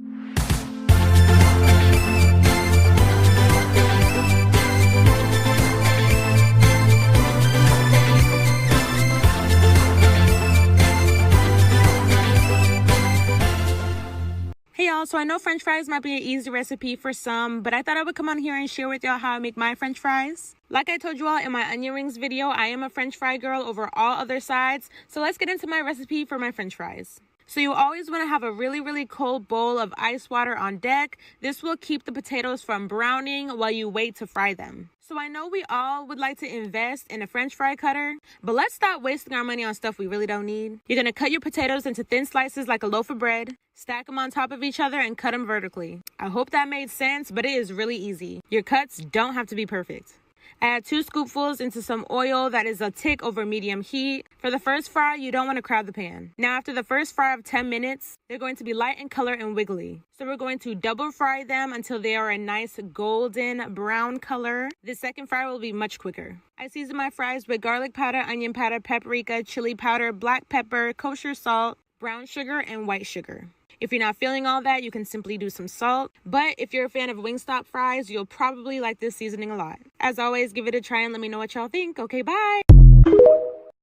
Hey y'all, so I know french fries might be an easy recipe for some, but I thought I would come on here and share with y'all how I make my french fries. Like I told you all in my onion rings video, I am a french fry girl over all other sides, so let's get into my recipe for my french fries. So you always want to have a really cold bowl of ice water on deck. This will keep the potatoes from browning while you wait to fry them. So I know we all would like to invest in a french fry cutter, but let's stop wasting our money on stuff we really don't need. You're going to cut your potatoes into thin slices like a loaf of bread, stack them on top of each other, and cut them vertically. I hope that made sense, but it is really easy. Your cuts don't have to be perfect. Add 2 scoopfuls into some oil that is a tick over medium heat. For the first fry, you don't want to crowd the pan. Now, after the first fry of 10 minutes, they're going to be light in color and wiggly. So we're going to double fry them until they are a nice golden brown color. The second fry will be much quicker. I season my fries with garlic powder, onion powder, paprika, chili powder, black pepper, kosher salt, brown sugar, and white sugar. If you're not feeling all that, you can simply do some salt. But if you're a fan of Wingstop fries, you'll probably like this seasoning a lot. As always, give it a try and let me know what y'all think. Okay, bye.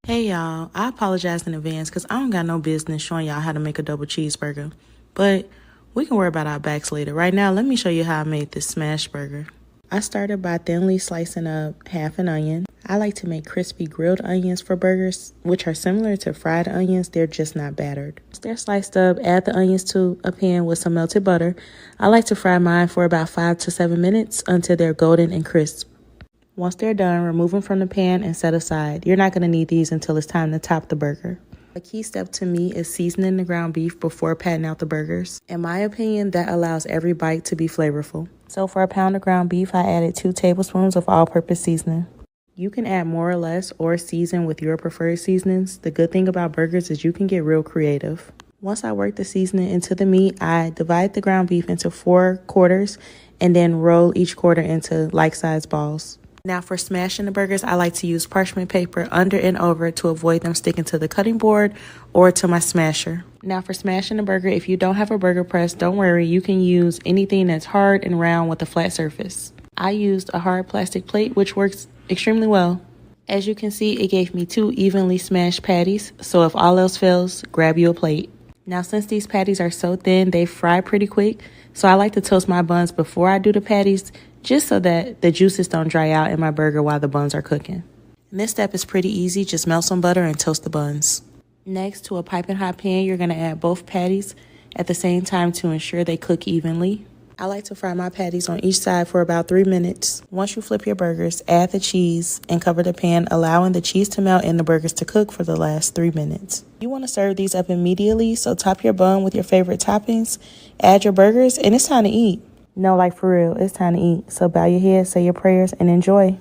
Hey y'all, I apologize in advance because I don't got no business showing y'all how to make a double cheeseburger. But we can worry about our backs later. Right now, let me show you how I made this smash burger. I started by thinly slicing up half an onion. I like to make crispy grilled onions for burgers, which are similar to fried onions. They're just not battered. Once they're sliced up, add the onions to a pan with some melted butter. I like to fry mine for about 5 to 7 minutes until they're golden and crisp. Once they're done, remove them from the pan and set aside. You're not going to need these until it's time to top the burger. A key step to me is seasoning the ground beef before patting out the burgers. In my opinion, that allows every bite to be flavorful. So for a pound of ground beef, I added 2 tablespoons of all-purpose seasoning. You can add more or less or season with your preferred seasonings. The good thing about burgers is you can get real creative. Once I work the seasoning into the meat, I divide the ground beef into 4 quarters and then roll each quarter into like-sized balls. Now for smashing the burgers, I like to use parchment paper under and over to avoid them sticking to the cutting board or to my smasher. Now for smashing the burger, if you don't have a burger press, don't worry, you can use anything that's hard and round with a flat surface. I used a hard plastic plate, which works extremely well. As you can see, it gave me 2 evenly smashed patties, so if all else fails, grab you a plate. Now since these patties are so thin, they fry pretty quick, so I like to toast my buns before I do the patties, just so that the juices don't dry out in my burger while the buns are cooking. And this step is pretty easy, just melt some butter and toast the buns. Next, to a piping hot pan, you're going to add both patties at the same time to ensure they cook evenly. I like to fry my patties on each side for about 3 minutes. Once you flip your burgers, add the cheese and cover the pan, allowing the cheese to melt and the burgers to cook for the last 3 minutes. You want to serve these up immediately, so top your bun with your favorite toppings, add your burgers, and it's time to eat. No, like for real, it's time to eat. So bow your head, say your prayers, and enjoy.